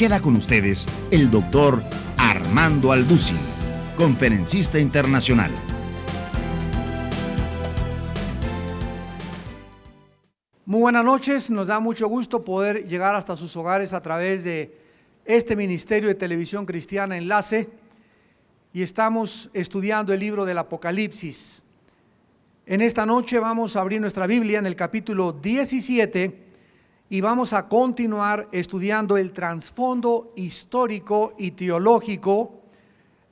Queda con ustedes el doctor Armando Aldusi, conferencista internacional. Muy buenas noches, nos da mucho gusto poder llegar hasta sus hogares a través de este Ministerio de Televisión Cristiana Enlace, y estamos estudiando el libro del Apocalipsis. En esta noche vamos a abrir nuestra Biblia en el capítulo 17 y vamos a continuar estudiando el trasfondo histórico y teológico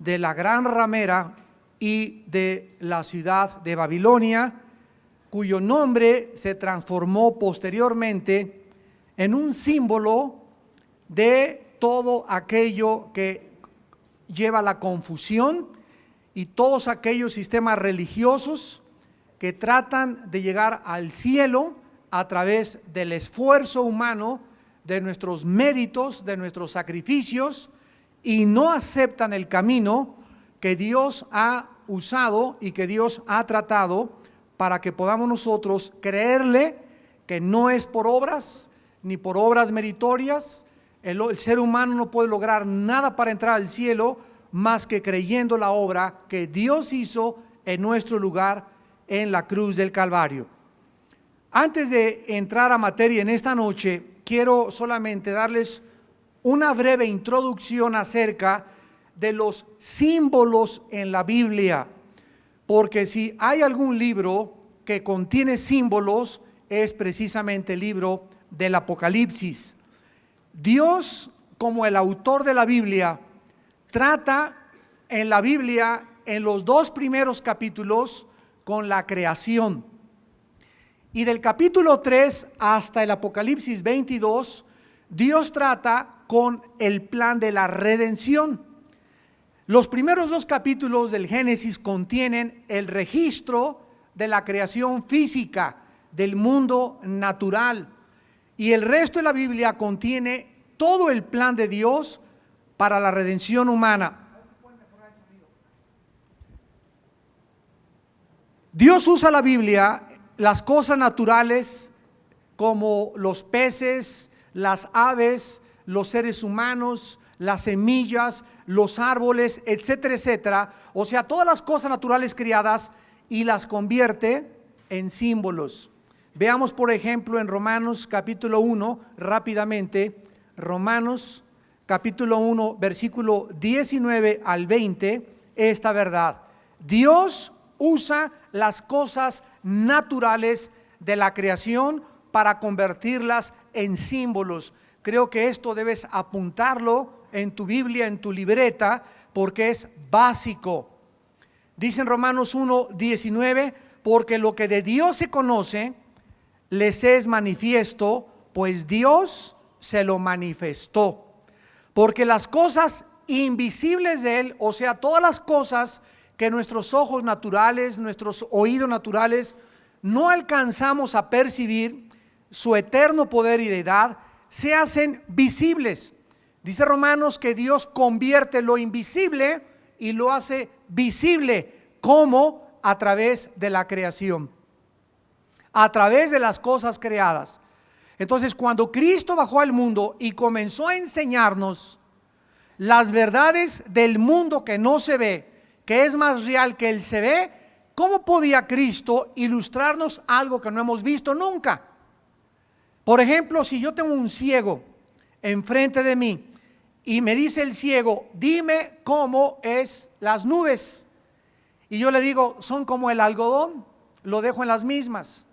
de la gran ramera y de la ciudad de Babilonia, cuyo nombre se transformó posteriormente en un símbolo de todo aquello que lleva la confusión y todos aquellos sistemas religiosos que tratan de llegar al cielo a través del esfuerzo humano, de nuestros méritos, de nuestros sacrificios, y no aceptan el camino que Dios ha usado y que Dios ha tratado para que podamos nosotros creerle que no es por obras, ni por obras meritorias. El ser humano no puede lograr nada para entrar al cielo más que creyendo la obra que Dios hizo en nuestro lugar en la cruz del Calvario. Antes de entrar a materia en esta noche, quiero solamente darles una breve introducción acerca de los símbolos en la Biblia, porque si hay algún libro que contiene símbolos, es precisamente el libro del Apocalipsis. Dios, como el autor de la Biblia, trata en la Biblia, en los 2 primeros capítulos, con la creación. Y del capítulo 3 hasta el Apocalipsis 22, Dios trata con el plan de la redención. Los primeros 2 capítulos del Génesis contienen el registro de la creación física, del mundo natural. Y el resto de la Biblia contiene todo el plan de Dios para la redención humana. Dios usa la Biblia, las cosas naturales como los peces, las aves, los seres humanos, las semillas, los árboles, etcétera, etcétera. O sea, todas las cosas naturales criadas, y las convierte en símbolos. Veamos, por ejemplo, en Romanos capítulo 1, rápidamente, Romanos capítulo 1, versículo 19 al 20, esta verdad. Dios usa las cosas naturales de la creación para convertirlas en símbolos. Creo que esto debes apuntarlo en tu Biblia, en tu libreta, porque es básico. Dice en Romanos 1, 19, porque lo que de Dios se conoce, les es manifiesto, pues Dios se lo manifestó. Porque las cosas invisibles de Él, o sea, todas las cosas que nuestros ojos naturales, nuestros oídos naturales, no alcanzamos a percibir, su eterno poder y deidad, se hacen visibles. Dice Romanos que Dios convierte lo invisible y lo hace visible. ¿Cómo? A través de la creación, a través de las cosas creadas. Entonces, cuando Cristo bajó al mundo y comenzó a enseñarnos las verdades del mundo que no se ve, que es más real que el se ve, ¿cómo podía Cristo ilustrarnos algo que no hemos visto nunca? Por ejemplo, si yo tengo un ciego enfrente de mí y me dice el ciego, dime cómo es las nubes, y yo le digo, son como el algodón, lo dejo en las mismas,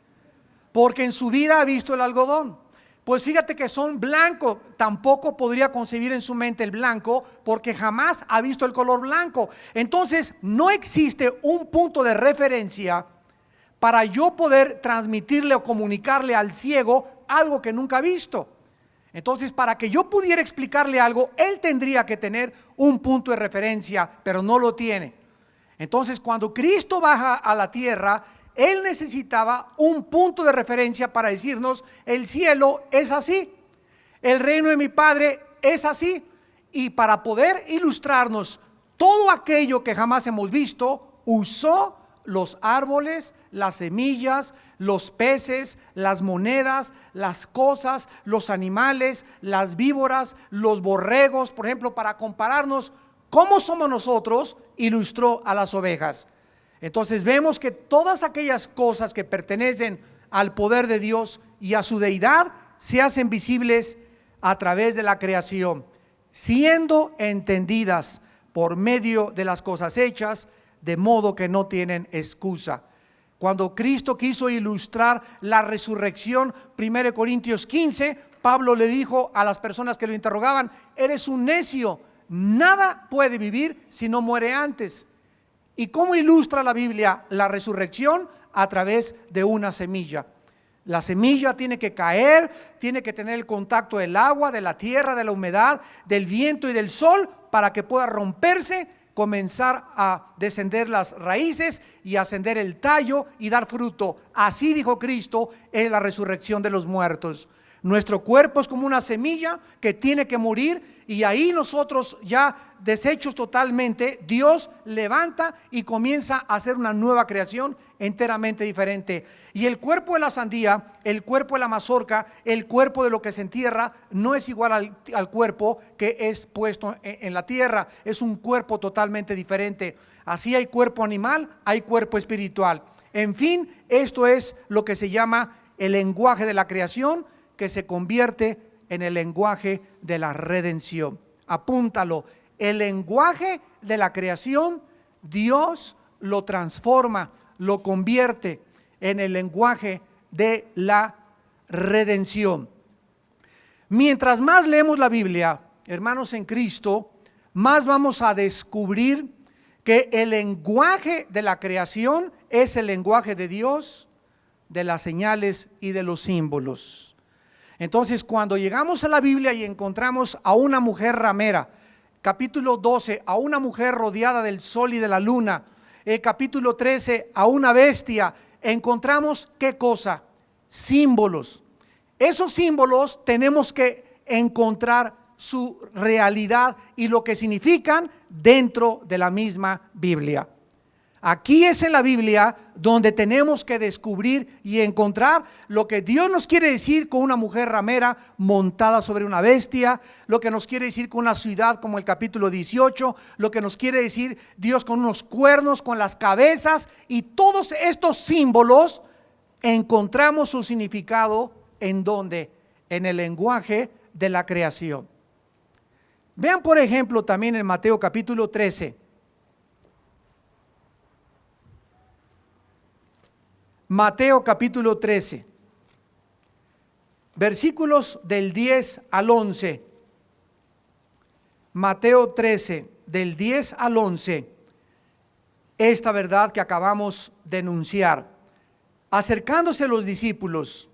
porque en su vida ha visto el algodón. Pues fíjate que son blancos, tampoco podría concebir en su mente el blanco, porque jamás ha visto el color blanco. Entonces no existe un punto de referencia para yo poder transmitirle o comunicarle al ciego algo que nunca ha visto. Entonces, para que yo pudiera explicarle algo, él tendría que tener un punto de referencia, pero no lo tiene. Entonces, cuando Cristo baja a la tierra, Él necesitaba un punto de referencia para decirnos, el cielo es así, el reino de mi Padre es así, y para poder ilustrarnos todo aquello que jamás hemos visto, usó los árboles, las semillas, los peces, las monedas, las cosas, los animales, las víboras, los borregos, por ejemplo, para compararnos cómo somos nosotros, ilustró a las ovejas. Entonces vemos que todas aquellas cosas que pertenecen al poder de Dios y a su deidad se hacen visibles a través de la creación, siendo entendidas por medio de las cosas hechas, de modo que no tienen excusa. Cuando Cristo quiso ilustrar la resurrección, 1 Corintios 15, Pablo le dijo a las personas que lo interrogaban: eres un necio, nada puede vivir si no muere antes. ¿Y cómo ilustra la Biblia la resurrección? A través de una semilla. La semilla tiene que caer, tiene que tener el contacto del agua, de la tierra, de la humedad, del viento y del sol, para que pueda romperse, comenzar a descender las raíces y ascender el tallo y dar fruto. Así dijo Cristo en la resurrección de los muertos. Nuestro cuerpo es como una semilla que tiene que morir, y ahí nosotros, ya deshechos totalmente, Dios levanta y comienza a hacer una nueva creación enteramente diferente. Y el cuerpo de la sandía, el cuerpo de la mazorca, el cuerpo de lo que se entierra no es igual al cuerpo que es puesto en la tierra. Es un cuerpo totalmente diferente. Así hay cuerpo animal, hay cuerpo espiritual. En fin, esto es lo que se llama el lenguaje de la creación, que se convierte en el lenguaje de la redención. Apúntalo: el lenguaje de la creación, Dios lo transforma, lo convierte en el lenguaje de la redención. Mientras más leemos la Biblia, hermanos en Cristo, más vamos a descubrir que el lenguaje de la creación es el lenguaje de Dios, de las señales y de los símbolos. Entonces, cuando llegamos a la Biblia y encontramos a una mujer ramera, capítulo 12, a una mujer rodeada del sol y de la luna, capítulo 13, a una bestia, encontramos ¿qué cosa? Símbolos. Esos símbolos tenemos que encontrar su realidad y lo que significan dentro de la misma Biblia. Aquí es en la Biblia donde tenemos que descubrir y encontrar lo que Dios nos quiere decir con una mujer ramera montada sobre una bestia, lo que nos quiere decir con una ciudad como el capítulo 18, lo que nos quiere decir Dios con unos cuernos, con las cabezas, y todos estos símbolos encontramos su significado ¿en dónde? En el lenguaje de la creación. Vean por ejemplo también en Mateo capítulo 13. Mateo capítulo 13, versículos del 10 al 11. Mateo 13, del 10 al 11, esta verdad que acabamos de enunciar. Acercándose los discípulos,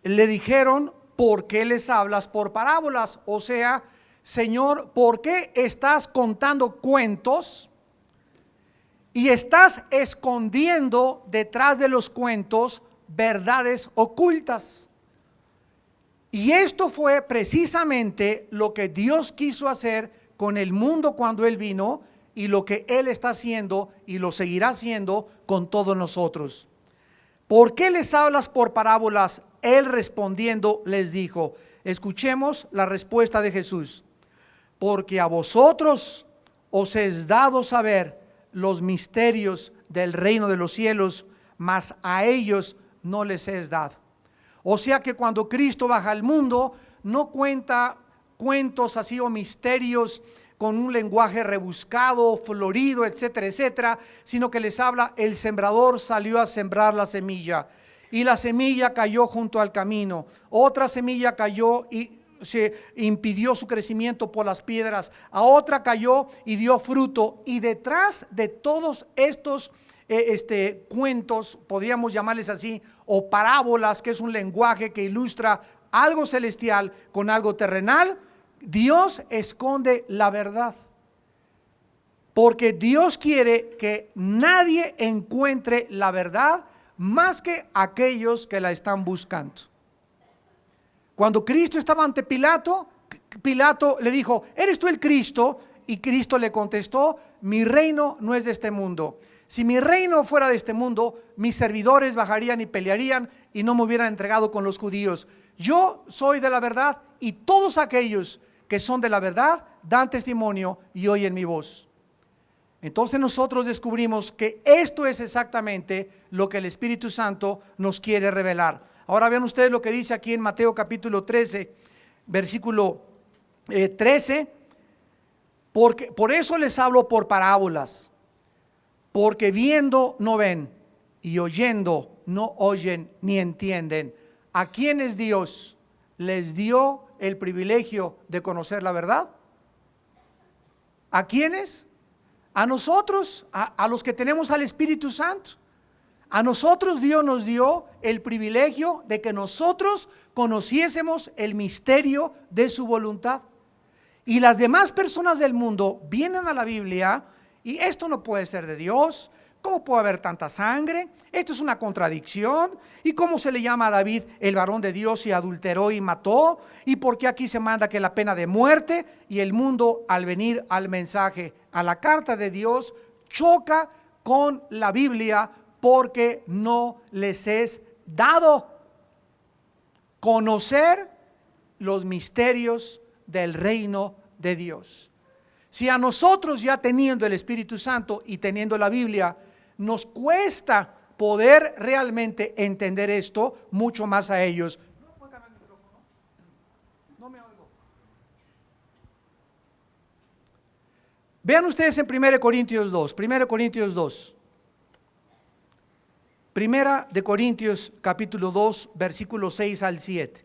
le dijeron: ¿por qué les hablas por parábolas? O sea, Señor, ¿por qué estás contando cuentos y estás escondiendo detrás de los cuentos verdades ocultas? Y esto fue precisamente lo que Dios quiso hacer con el mundo cuando Él vino, y lo que Él está haciendo y lo seguirá haciendo con todos nosotros. ¿Por qué les hablas por parábolas? Él respondiendo les dijo, escuchemos la respuesta de Jesús: porque a vosotros os es dado saber los misterios del reino de los cielos, mas a ellos no les es dado. O sea que cuando Cristo baja al mundo, no cuenta cuentos así o misterios con un lenguaje rebuscado, florido, etcétera, etcétera, sino que les habla: el sembrador salió a sembrar la semilla, y la semilla cayó junto al camino, otra semilla cayó y se impidió su crecimiento por las piedras, a otra cayó y dio fruto. Y detrás de todos estos cuentos, podríamos llamarles así, o parábolas, que es un lenguaje que ilustra algo celestial con algo terrenal, Dios esconde la verdad, porque Dios quiere que nadie encuentre la verdad más que aquellos que la están buscando. Cuando Cristo estaba ante Pilato, Pilato le dijo: ¿eres tú el Cristo? Y Cristo le contestó: mi reino no es de este mundo. Si mi reino fuera de este mundo, mis servidores bajarían y pelearían y no me hubieran entregado con los judíos. Yo soy de la verdad y todos aquellos que son de la verdad dan testimonio y oyen mi voz. Entonces nosotros descubrimos que esto es exactamente lo que el Espíritu Santo nos quiere revelar. Ahora vean ustedes lo que dice aquí en Mateo capítulo 13, versículo 13. Por eso les hablo por parábolas, porque viendo no ven y oyendo no oyen ni entienden. ¿A quiénes Dios les dio el privilegio de conocer la verdad? ¿A quiénes? A nosotros, a los que tenemos al Espíritu Santo. A nosotros Dios nos dio el privilegio de que nosotros conociésemos el misterio de su voluntad. Y las demás personas del mundo vienen a la Biblia y esto no puede ser de Dios. ¿Cómo puede haber tanta sangre? Esto es una contradicción. ¿Y cómo se le llama a David el varón de Dios y adulteró y mató? ¿Y por qué aquí se manda que la pena de muerte? Y el mundo, al venir al mensaje, a la carta de Dios, choca con la Biblia porque no les es dado conocer los misterios del reino de Dios. Si a nosotros, ya teniendo el Espíritu Santo y teniendo la Biblia, nos cuesta poder realmente entender esto, mucho más a ellos. No, póngame el micrófono. No me oigo. Vean ustedes en 1 Corintios 2, 1 Corintios 2. Primera de Corintios capítulo 2, versículos 6 al 7.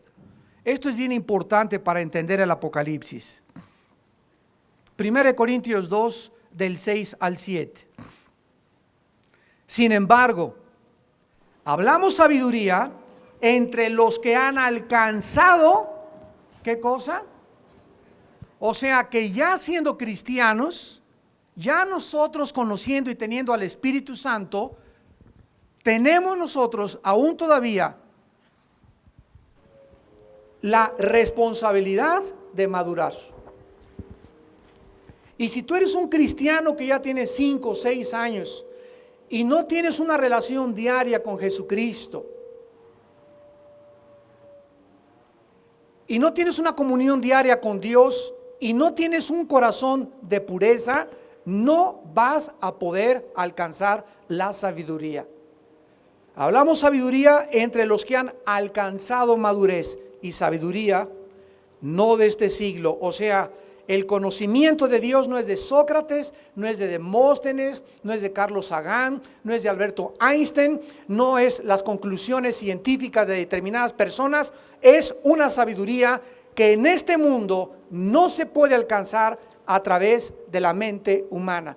Esto es bien importante para entender el Apocalipsis. 1 Corintios 2, del 6 al 7. Sin embargo, hablamos sabiduría entre los que han alcanzado, ¿qué cosa? O sea que ya siendo cristianos, ya nosotros conociendo y teniendo al Espíritu Santo, tenemos nosotros aún todavía la responsabilidad de madurar. Y si tú eres un cristiano que ya tienes 5 o 6 años y no tienes una relación diaria con Jesucristo, y no tienes una comunión diaria con Dios, y no tienes un corazón de pureza, no vas a poder alcanzar la sabiduría. Hablamos sabiduría entre los que han alcanzado madurez, y sabiduría no de este siglo. O sea, el conocimiento de Dios no es de Sócrates, no es de Demóstenes, no es de Carlos Sagan, no es de Alberto Einstein, no es las conclusiones científicas de determinadas personas. Es una sabiduría que en este mundo no se puede alcanzar a través de la mente humana,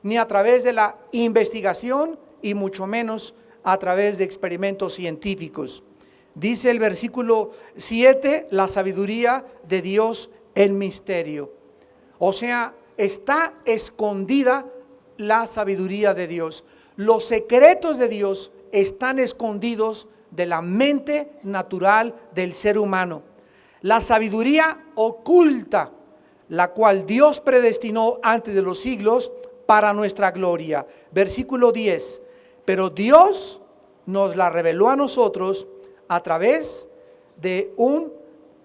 ni a través de la investigación y mucho menos a través de experimentos científicos. Dice el versículo 7, la sabiduría de Dios en misterio. O sea, está escondida la sabiduría de Dios. Los secretos de Dios están escondidos de la mente natural del ser humano. La sabiduría oculta, la cual Dios predestinó antes de los siglos para nuestra gloria. Versículo 10, pero Dios nos la reveló a nosotros a través de un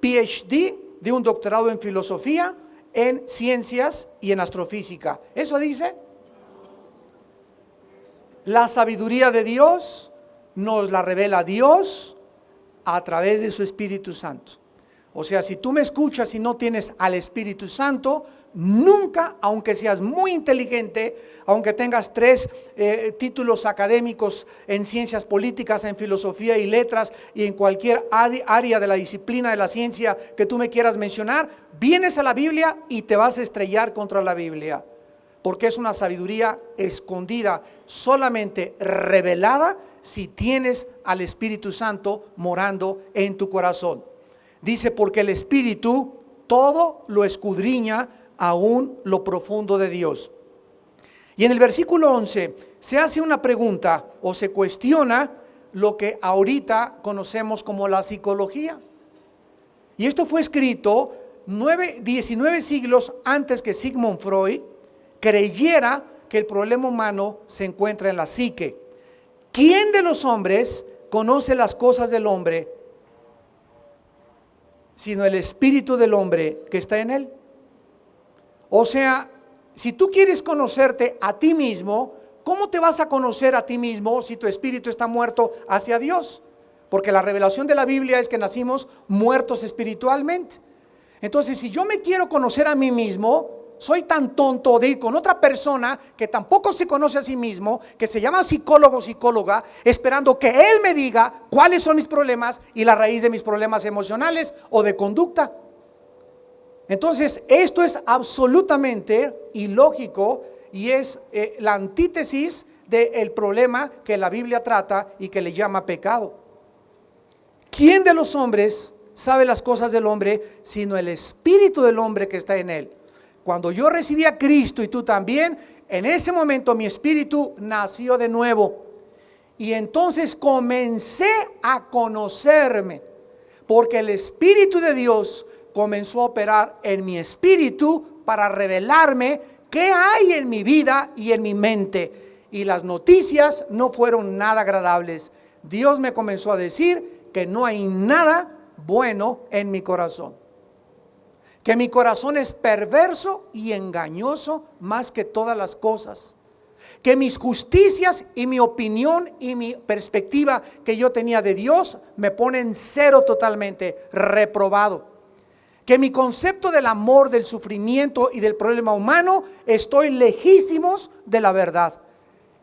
PhD, de un doctorado en filosofía, en ciencias y en astrofísica. ¿Eso dice? La sabiduría de Dios nos la revela Dios a través de su Espíritu Santo. O sea, si tú me escuchas y no tienes al Espíritu Santo, nunca, aunque seas muy inteligente, aunque tengas 3 títulos académicos en ciencias políticas, en filosofía y letras y en cualquier área de la disciplina de la ciencia que tú me quieras mencionar, vienes a la Biblia y te vas a estrellar contra la Biblia, porque es una sabiduría escondida, solamente revelada si tienes al Espíritu Santo morando en tu corazón. Dice, porque el Espíritu todo lo escudriña, aún lo profundo de Dios. Y en el versículo 11 se hace una pregunta o se cuestiona lo que ahorita conocemos como la psicología. Y esto fue escrito 19 siglos antes que Sigmund Freud creyera que el problema humano se encuentra en la psique. ¿Quién de los hombres conoce las cosas del hombre sino el espíritu del hombre que está en él? O sea, si tú quieres conocerte a ti mismo, ¿cómo te vas a conocer a ti mismo si tu espíritu está muerto hacia Dios? Porque la revelación de la Biblia es que nacimos muertos espiritualmente. Entonces, si yo me quiero conocer a mí mismo, soy tan tonto de ir con otra persona que tampoco se conoce a sí mismo, que se llama psicólogo o psicóloga, esperando que él me diga cuáles son mis problemas y la raíz de mis problemas emocionales o de conducta. Entonces, esto es absolutamente ilógico y es la antítesis del problema que la Biblia trata y que le llama pecado. ¿Quién de los hombres sabe las cosas del hombre sino el espíritu del hombre que está en él? Cuando yo recibí a Cristo y tú también, en ese momento mi espíritu nació de nuevo. Y entonces comencé a conocerme, porque el Espíritu de Dios comenzó a operar en mi espíritu para revelarme qué hay en mi vida y en mi mente. Y las noticias no fueron nada agradables. Dios me comenzó a decir que no hay nada bueno en mi corazón, que mi corazón es perverso y engañoso más que todas las cosas, que mis justicias y mi opinión y mi perspectiva que yo tenía de Dios me ponen cero totalmente, reprobado, que mi concepto del amor, del sufrimiento y del problema humano estoy lejísimos de la verdad.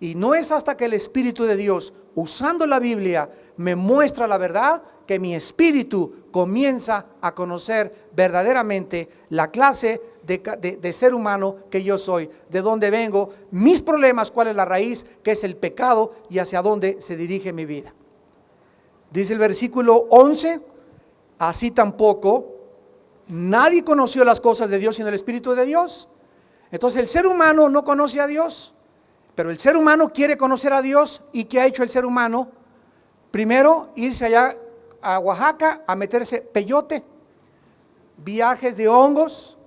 Y no es hasta que el Espíritu de Dios, usando la Biblia, me muestra la verdad, que mi espíritu comienza a conocer verdaderamente la clase de ser humano que yo soy, de dónde vengo, mis problemas, cuál es la raíz, qué es el pecado y hacia dónde se dirige mi vida. Dice el versículo 11, así tampoco nadie conoció las cosas de Dios sino el Espíritu de Dios. Entonces el ser humano no conoce a Dios, pero el ser humano quiere conocer a Dios. ¿Y qué ha hecho el ser humano? Primero, irse allá a Oaxaca a meterse peyote, viajes de hongos,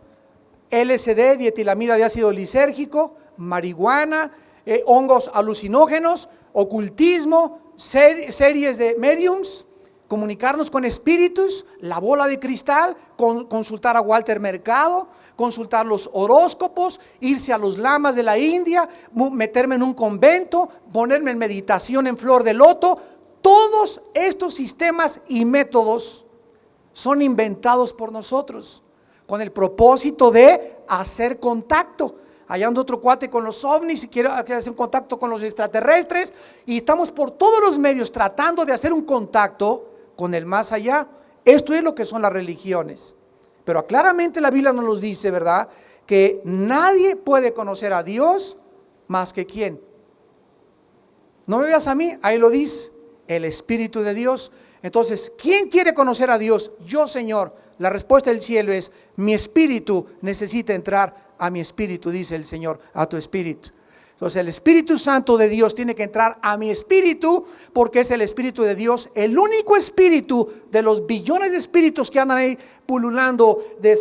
LSD, dietilamida de ácido lisérgico, marihuana, hongos alucinógenos, ocultismo, series de mediums, comunicarnos con espíritus, la bola de cristal, consultar a Walter Mercado, consultar los horóscopos, irse a los lamas de la India, meterme en un convento, ponerme en meditación en flor de loto. Todos estos sistemas y métodos son inventados por nosotros con el propósito de hacer contacto. Allá anda otro cuate con los ovnis y quiere hacer un contacto con los extraterrestres, y estamos por todos los medios tratando de hacer un contacto con el más allá. Esto es lo que son las religiones. Pero claramente la Biblia nos dice, ¿verdad?, que nadie puede conocer a Dios más que ¿quién? No me veas a mí, ahí lo dice, el Espíritu de Dios. Entonces, ¿quién quiere conocer a Dios? Yo, Señor. La respuesta del cielo es: mi espíritu necesita entrar a mi espíritu, dice el Señor, a tu espíritu. Entonces el Espíritu Santo de Dios tiene que entrar a mi espíritu, porque es el Espíritu de Dios, el único espíritu de los billones de espíritus que andan ahí pululando, de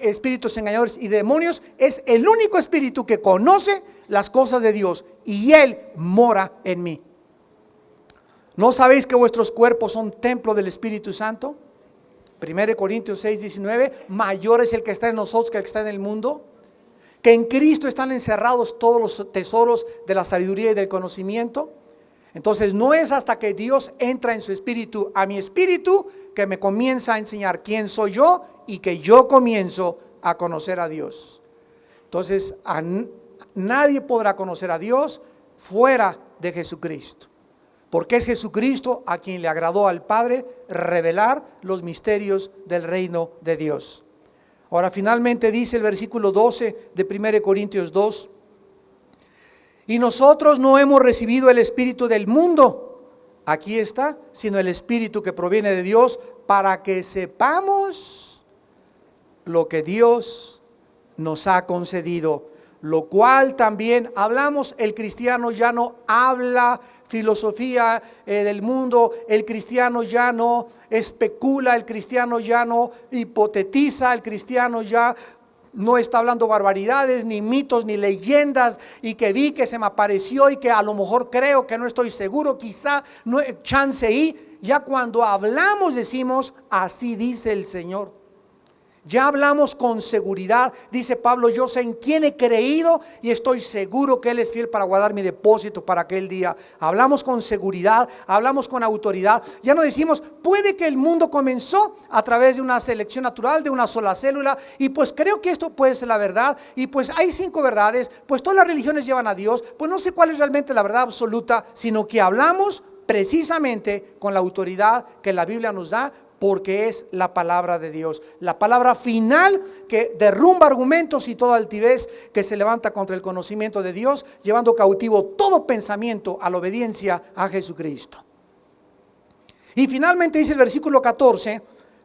espíritus engañadores y demonios. Es el único espíritu que conoce las cosas de Dios, y Él mora en mí. ¿No sabéis que vuestros cuerpos son templo del Espíritu Santo? 1 Corintios 6, 19, mayor es el que está en nosotros que el que está en el mundo. Que en Cristo están encerrados todos los tesoros de la sabiduría y del conocimiento. Entonces no es hasta que Dios entra en su espíritu a mi espíritu que me comienza a enseñar quién soy yo y que yo comienzo a conocer a Dios. Entonces nadie podrá conocer a Dios fuera de Jesucristo, porque es Jesucristo a quien le agradó al Padre revelar los misterios del reino de Dios. Ahora finalmente dice el versículo 12 de 1 Corintios 2, y nosotros no hemos recibido el espíritu del mundo, aquí está, sino el espíritu que proviene de Dios, para que sepamos lo que Dios nos ha concedido. Lo cual también hablamos. El cristiano ya no habla filosofía del mundo, el cristiano ya no especula, el cristiano ya no hipotetiza, el cristiano ya no está hablando barbaridades, ni mitos, ni leyendas, y que vi que se me apareció y que a lo mejor creo que no estoy seguro, quizá no chance y ya cuando hablamos decimos, así dice el Señor. Ya hablamos con seguridad, dice Pablo, yo sé en quién he creído y estoy seguro que Él es fiel para guardar mi depósito para aquel día. Hablamos con seguridad, hablamos con autoridad. Ya no decimos, puede que el mundo comenzó a través de una selección natural, de una sola célula, y pues creo que esto puede ser la verdad, y pues hay 5 verdades, pues todas las religiones llevan a Dios, pues no sé cuál es realmente la verdad absoluta, sino que hablamos precisamente con la autoridad que la Biblia nos da, porque es la palabra de Dios, la palabra final que derrumba argumentos y toda altivez que se levanta contra el conocimiento de Dios, llevando cautivo todo pensamiento a la obediencia a Jesucristo. Y finalmente dice el versículo 14,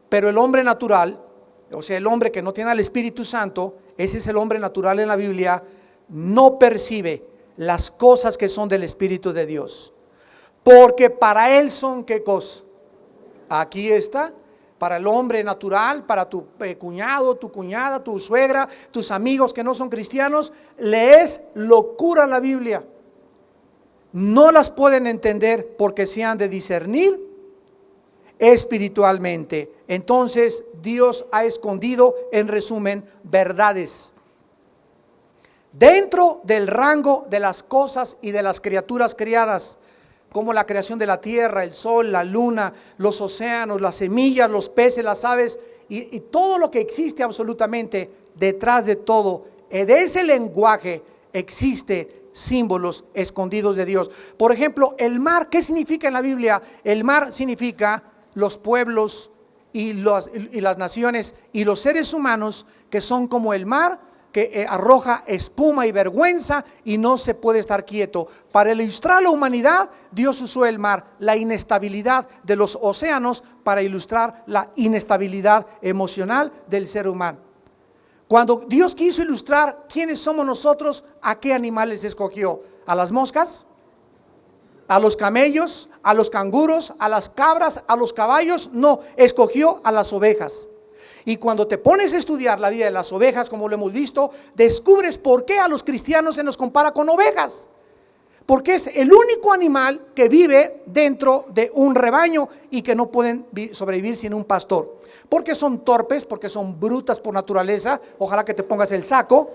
pero el hombre natural, o sea el hombre que no tiene al Espíritu Santo, ese es el hombre natural en la Biblia, no percibe las cosas que son del Espíritu de Dios, porque para él son ¿qué cosa? Aquí está, para el hombre natural, para tu cuñado, tu cuñada, tu suegra, tus amigos que no son cristianos, le es locura la Biblia. No las pueden entender porque se han de discernir espiritualmente. Entonces Dios ha escondido, en resumen, verdades dentro del rango de las cosas y de las criaturas criadas, como la creación de la tierra, el sol, la luna, los océanos, las semillas, los peces, las aves y todo lo que existe absolutamente. Detrás de todo, de ese lenguaje existen símbolos escondidos de Dios. Por ejemplo, el mar, ¿qué significa en la Biblia? El mar significa los pueblos y las naciones y los seres humanos que son como el mar, que arroja espuma y vergüenza y no se puede estar quieto. Para ilustrar la humanidad, Dios usó el mar, la inestabilidad de los océanos, para ilustrar la inestabilidad emocional del ser humano. Cuando Dios quiso ilustrar quiénes somos nosotros, ¿a qué animales escogió? ¿A las moscas? ¿A los camellos? ¿A los canguros? ¿A las cabras? ¿A los caballos? No, escogió a las ovejas. Y cuando te pones a estudiar la vida de las ovejas, como lo hemos visto, descubres por qué a los cristianos se nos compara con ovejas. Porque es el único animal que vive dentro de un rebaño y que no pueden sobrevivir sin un pastor. Porque son torpes, porque son brutas por naturaleza, ojalá que te pongas el saco,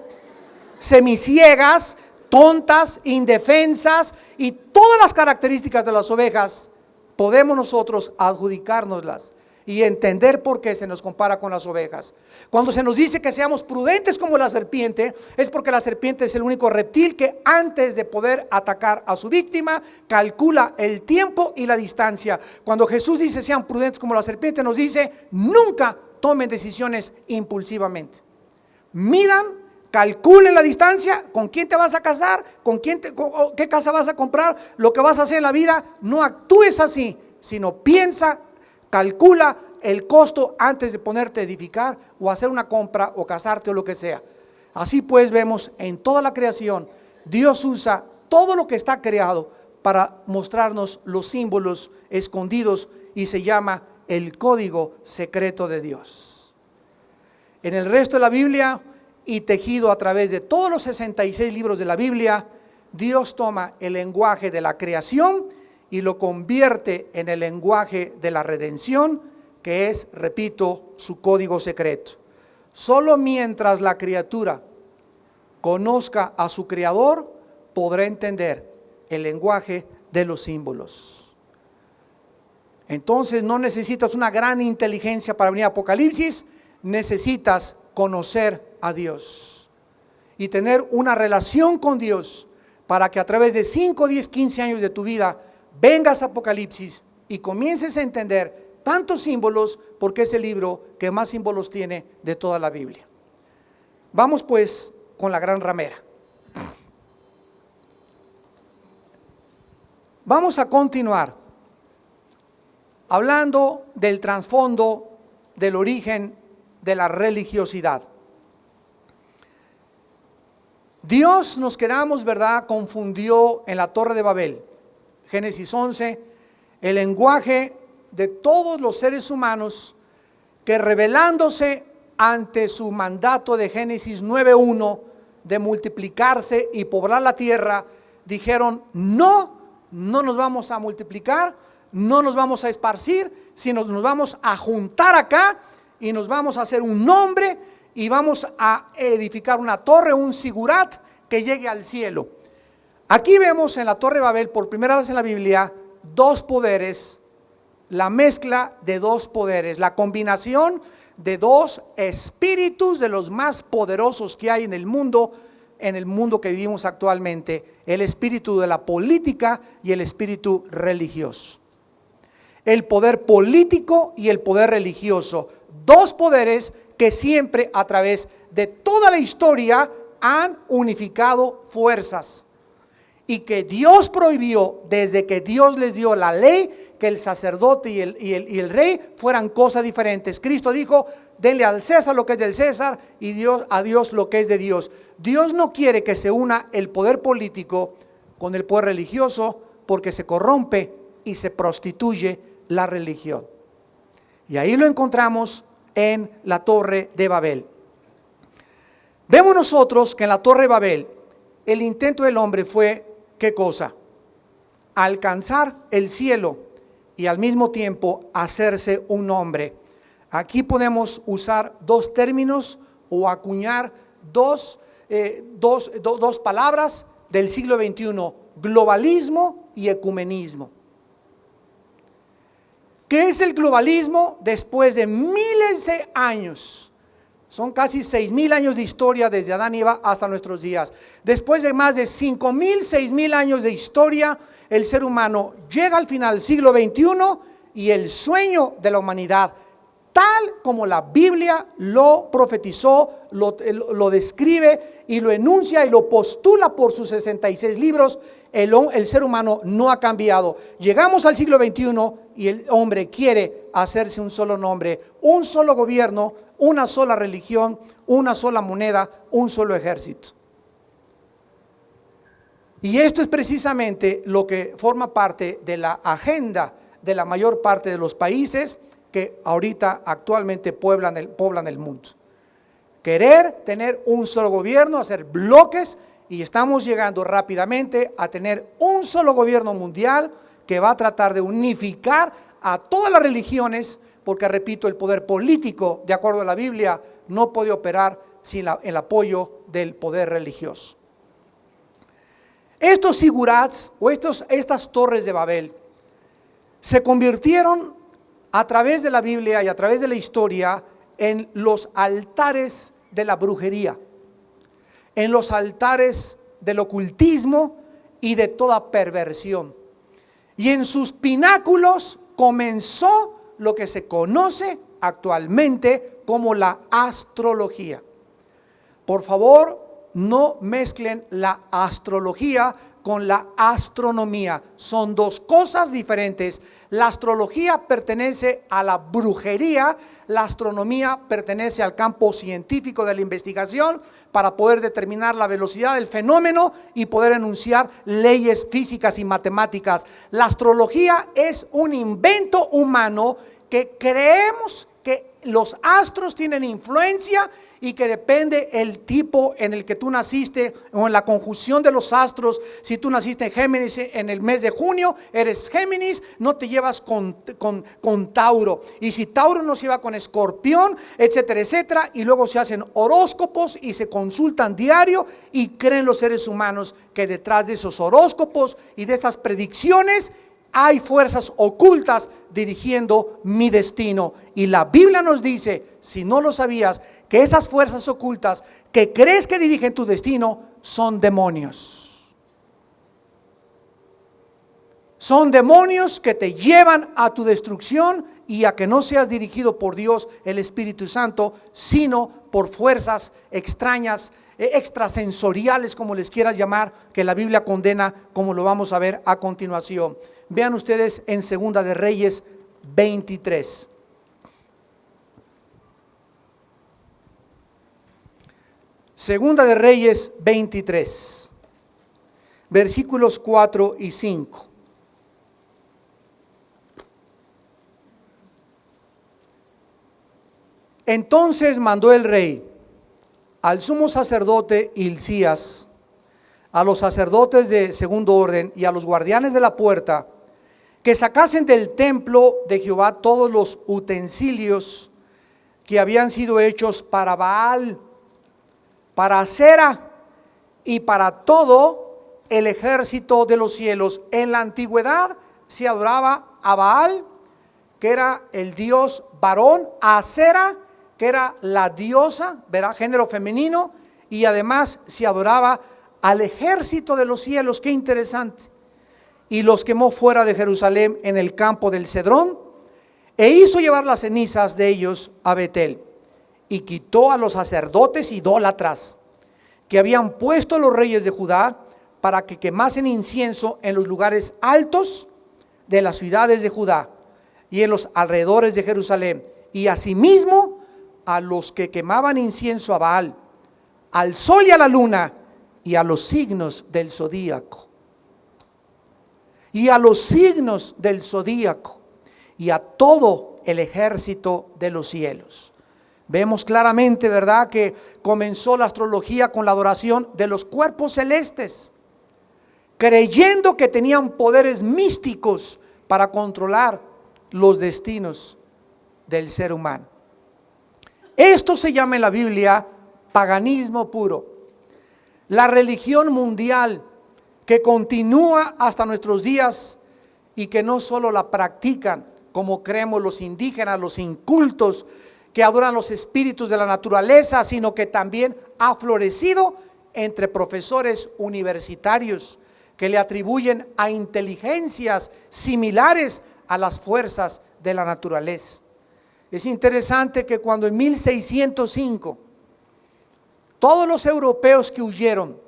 semiciegas, tontas, indefensas, y todas las características de las ovejas podemos nosotros adjudicárnoslas y entender por qué se nos compara con las ovejas. Cuando se nos dice que seamos prudentes como la serpiente, es porque la serpiente es el único reptil que antes de poder atacar a su víctima, calcula el tiempo y la distancia. Cuando Jesús dice sean prudentes como la serpiente, nos dice nunca tomen decisiones impulsivamente. Midan, calculen la distancia, con quién te vas a casar, qué casa vas a comprar, lo que vas a hacer en la vida. No actúes así, sino piensa, calcula el costo antes de ponerte a edificar o hacer una compra o casarte o lo que sea. Así pues vemos en toda la creación, Dios usa todo lo que está creado para mostrarnos los símbolos escondidos y se llama el código secreto de Dios. En el resto de la Biblia y tejido a través de todos los 66 libros de la Biblia, Dios toma el lenguaje de la creación y lo convierte en el lenguaje de la redención, que es, repito, su código secreto. Solo mientras la criatura conozca a su creador, podrá entender el lenguaje de los símbolos. Entonces no necesitas una gran inteligencia para venir a Apocalipsis, necesitas conocer a Dios y tener una relación con Dios para que a través de 5, 10, 15 años de tu vida vengas a Apocalipsis y comiences a entender tantos símbolos, porque es el libro que más símbolos tiene de toda la Biblia. Vamos pues con la gran ramera. Vamos a continuar hablando del trasfondo, del origen de la religiosidad. Dios, nos quedamos, ¿verdad?, confundió en la Torre de Babel. Génesis 11, el lenguaje de todos los seres humanos que rebelándose ante su mandato de Génesis 9:1 de multiplicarse y poblar la tierra, dijeron: no nos vamos a multiplicar, no nos vamos a esparcir, sino nos vamos a juntar acá y nos vamos a hacer un nombre y vamos a edificar una torre, un sigurat que llegue al cielo. Aquí vemos en la Torre de Babel, por primera vez en la Biblia, dos poderes, la mezcla de dos poderes, la combinación de dos espíritus de los más poderosos que hay en el mundo que vivimos actualmente: el espíritu de la política y el espíritu religioso. El poder político y el poder religioso, dos poderes que siempre a través de toda la historia han unificado fuerzas, y que Dios prohibió desde que Dios les dio la ley, que el sacerdote y el rey fueran cosas diferentes. Cristo dijo: denle al César lo que es del César y a Dios lo que es de Dios. Dios no quiere que se una el poder político con el poder religioso, porque se corrompe y se prostituye la religión. Y ahí lo encontramos en la Torre de Babel. Vemos nosotros que en la Torre de Babel el intento del hombre fue, ¿qué cosa? Alcanzar el cielo y al mismo tiempo hacerse un hombre. Aquí podemos usar dos términos o acuñar dos palabras del siglo XXI: globalismo y ecumenismo. ¿Qué es el globalismo? Después de miles de años, son casi 6,000 años de historia desde Adán y Eva hasta nuestros días. Después de más de 5,000, 6,000 años de historia, el ser humano llega al final del siglo XXI y el sueño de la humanidad, tal como la Biblia lo profetizó, lo describe y lo enuncia y lo postula por sus 66 libros, el ser humano no ha cambiado. Llegamos al siglo XXI y el hombre quiere hacerse un solo nombre, un solo gobierno, una sola religión, una sola moneda, un solo ejército. Y esto es precisamente lo que forma parte de la agenda de la mayor parte de los países que ahorita actualmente poblan el mundo. Querer tener un solo gobierno, hacer bloques, y estamos llegando rápidamente a tener un solo gobierno mundial que va a tratar de unificar a todas las religiones, porque repito, el poder político, de acuerdo a la Biblia, no puede operar sin el apoyo del poder religioso. Estos sigurats o estas torres de Babel se convirtieron a través de la Biblia y a través de la historia en los altares de la brujería, en los altares del ocultismo y de toda perversión. Y en sus pináculos comenzó lo que se conoce actualmente como la astrología. Por favor, no mezclen la astrología con la astronomía. Son dos cosas diferentes. La astrología pertenece a la brujería, la astronomía pertenece al campo científico de la investigación para poder determinar la velocidad del fenómeno y poder enunciar leyes físicas y matemáticas. La astrología es un invento humano que creemos que los astros tienen influencia y que depende el tipo en el que tú naciste o en la conjunción de los astros. Si tú naciste en Géminis en el mes de junio, eres Géminis, no te llevas con Tauro. Y si Tauro no se lleva con Escorpión, etcétera, etcétera. Y luego se hacen horóscopos y se consultan diario, y creen los seres humanos que detrás de esos horóscopos y de esas predicciones hay fuerzas ocultas dirigiendo mi destino. Y la Biblia nos dice, si no lo sabías, que esas fuerzas ocultas que crees que dirigen tu destino son demonios. Son demonios que te llevan a tu destrucción y a que no seas dirigido por Dios, el Espíritu Santo, sino por fuerzas extrañas, extrasensoriales, como les quieras llamar, que la Biblia condena, como lo vamos a ver a continuación. Vean ustedes en Segunda de Reyes 23. Segunda de Reyes 23, versículos 4 y 5. Entonces mandó el rey al sumo sacerdote Hilcías, a los sacerdotes de segundo orden y a los guardianes de la puerta, que sacasen del templo de Jehová todos los utensilios que habían sido hechos para Baal, para Acera y para todo el ejército de los cielos. En la antigüedad se adoraba a Baal, que era el dios varón, a Acera, que era la diosa, ¿verdad? Género femenino, y además se adoraba al ejército de los cielos. Qué interesante. Y los quemó fuera de Jerusalén en el campo del Cedrón, e hizo llevar las cenizas de ellos a Betel, y quitó a los sacerdotes idólatras que habían puesto los reyes de Judá para que quemasen incienso en los lugares altos de las ciudades de Judá y en los alrededores de Jerusalén, y asimismo a los que quemaban incienso a Baal, al sol y a la luna, y a los signos del zodíaco, y a los signos del zodíaco, y a todo el ejército de los cielos. Vemos claramente, ¿verdad?, que comenzó la astrología con la adoración de los cuerpos celestes, creyendo que tenían poderes místicos para controlar los destinos del ser humano. Esto se llama en la Biblia paganismo puro. La religión mundial que continúa hasta nuestros días y que no solo la practican como creemos los indígenas, los incultos que adoran los espíritus de la naturaleza, sino que también ha florecido entre profesores universitarios que le atribuyen a inteligencias similares a las fuerzas de la naturaleza. Es interesante que cuando en 1605 todos los europeos que huyeron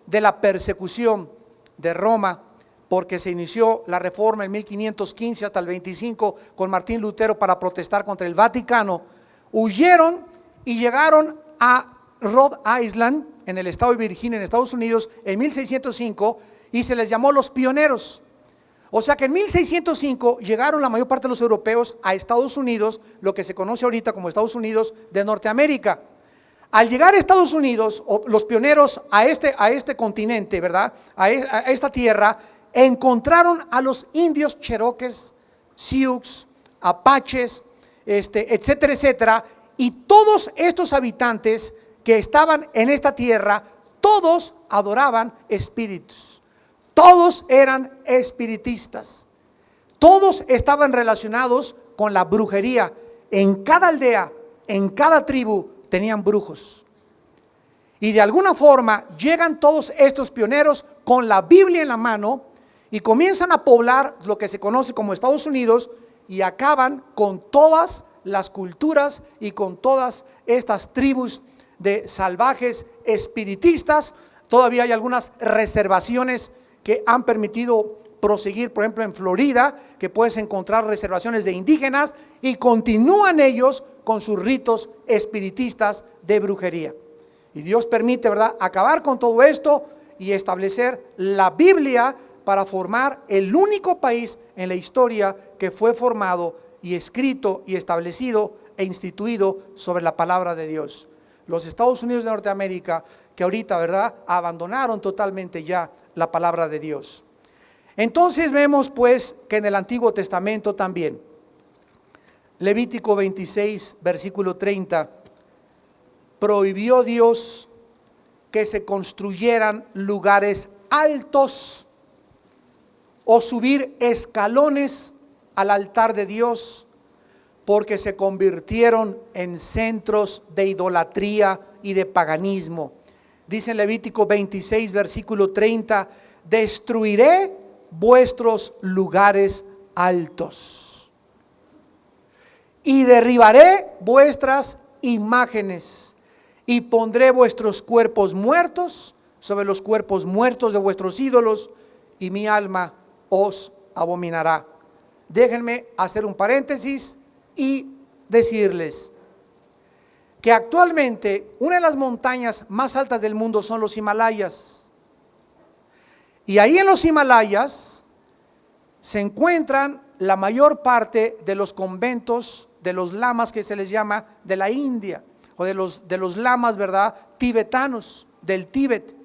de la persecución de Roma, porque se inició la reforma en 1515 hasta el 25 con Martín Lutero para protestar contra el Vaticano, huyeron y llegaron a Rhode Island, en el estado de Virginia, en Estados Unidos, en 1605, y se les llamó los pioneros. O sea que en 1605 llegaron la mayor parte de los europeos a Estados Unidos, lo que se conoce ahorita como Estados Unidos de Norteamérica. Al llegar a Estados Unidos, los pioneros a este continente, ¿verdad?, a esta tierra, encontraron a los indios cherokees, sioux, apaches, etcétera, etcétera, y todos estos habitantes que estaban en esta tierra, todos adoraban espíritus. Todos eran espiritistas, todos estaban relacionados con la brujería. En cada aldea, en cada tribu tenían brujos. Y de alguna forma llegan todos estos pioneros con la Biblia en la mano y comienzan a poblar lo que se conoce como Estados Unidos, y acaban con todas las culturas y con todas estas tribus de salvajes espiritistas. Todavía hay algunas reservaciones que han permitido proseguir, por ejemplo en Florida, que puedes encontrar reservaciones de indígenas, y continúan ellos con sus ritos espiritistas de brujería. Y Dios permite, ¿verdad?, acabar con todo esto y establecer la Biblia para formar el único país en la historia que fue formado y escrito y establecido e instituido sobre la palabra de Dios. Los Estados Unidos de Norteamérica, que ahorita, ¿verdad?, abandonaron totalmente ya la palabra de Dios. Entonces vemos pues que en el Antiguo Testamento también, Levítico 26, versículo 30, prohibió Dios que se construyeran lugares altos o subir escalones al altar de Dios, porque se convirtieron en centros de idolatría y de paganismo. Dice en Levítico 26, versículo 30, destruiré vuestros lugares altos y derribaré vuestras imágenes y pondré vuestros cuerpos muertos sobre los cuerpos muertos de vuestros ídolos, y mi alma os abominará. Déjenme hacer un paréntesis y decirles que actualmente una de las montañas más altas del mundo son los Himalayas. Y ahí en los Himalayas se encuentran la mayor parte de los conventos de los lamas que se les llama de la India, o de los lamas, ¿verdad?, tibetanos, del Tíbet,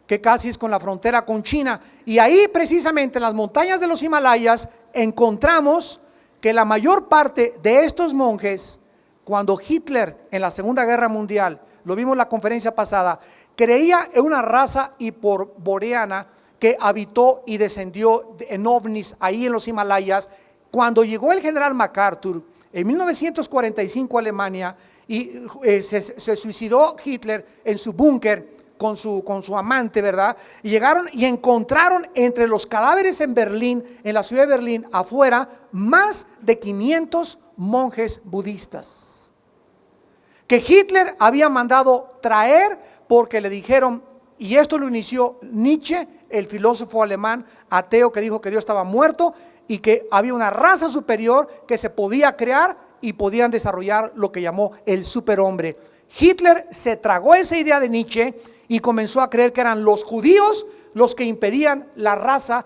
que casi es con la frontera con China. Y ahí precisamente en las montañas de los Himalayas encontramos que la mayor parte de estos monjes, cuando Hitler en la Segunda Guerra Mundial, lo vimos en la conferencia pasada, creía en una raza hiperboreana que habitó y descendió en ovnis ahí en los Himalayas. Cuando llegó el general MacArthur en 1945 a Alemania y se suicidó Hitler en su búnker con su amante, ¿verdad? Y llegaron y encontraron entre los cadáveres en Berlín, en la ciudad de Berlín, afuera, más de 500 monjes budistas que Hitler había mandado traer porque le dijeron, y esto lo inició Nietzsche, el filósofo alemán ateo que dijo que Dios estaba muerto y que había una raza superior que se podía crear y podían desarrollar lo que llamó el superhombre. Hitler se tragó esa idea de Nietzsche y comenzó a creer que eran los judíos los que impedían la raza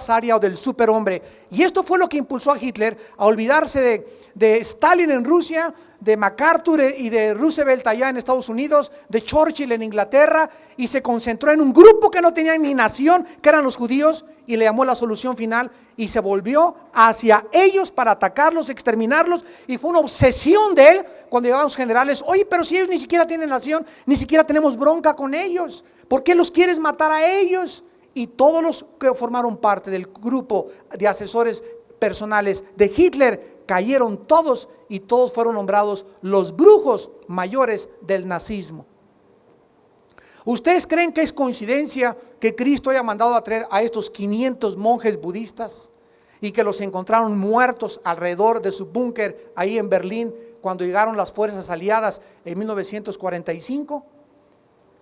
aria o del superhombre. Y esto fue lo que impulsó a Hitler a olvidarse de Stalin en Rusia, de MacArthur y de Roosevelt allá en Estados Unidos, de Churchill en Inglaterra, y se concentró en un grupo que no tenía ni nación, que eran los judíos, y le llamó la solución final, y se volvió hacia ellos para atacarlos, exterminarlos, y fue una obsesión de él cuando llegaban los generales. Oye, pero si ellos ni siquiera tienen nación, ni siquiera tenemos bronca con ellos, ¿por qué los quieres matar a ellos? Y todos los que formaron parte del grupo de asesores personales de Hitler cayeron todos, y todos fueron nombrados los brujos mayores del nazismo. ¿Ustedes creen que es coincidencia que Cristo haya mandado a traer a estos 500 monjes budistas y que los encontraron muertos alrededor de su búnker ahí en Berlín cuando llegaron las fuerzas aliadas en 1945?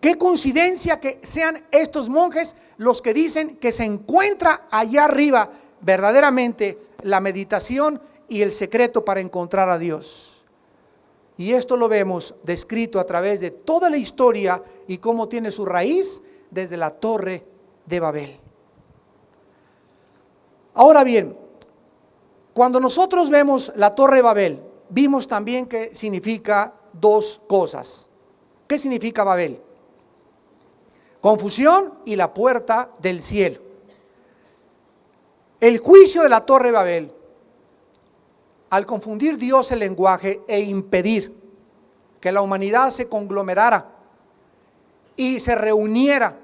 ¿Qué coincidencia que sean estos monjes los que dicen que se encuentra allá arriba verdaderamente la meditación y el secreto para encontrar a Dios? Y esto lo vemos descrito a través de toda la historia y cómo tiene su raíz desde la Torre de Babel. Ahora bien, cuando nosotros vemos la Torre de Babel, vimos también que significa dos cosas. ¿Qué significa Babel? Confusión y la puerta del cielo. El juicio de la Torre de Babel, al confundir Dios el lenguaje e impedir que la humanidad se conglomerara y se reuniera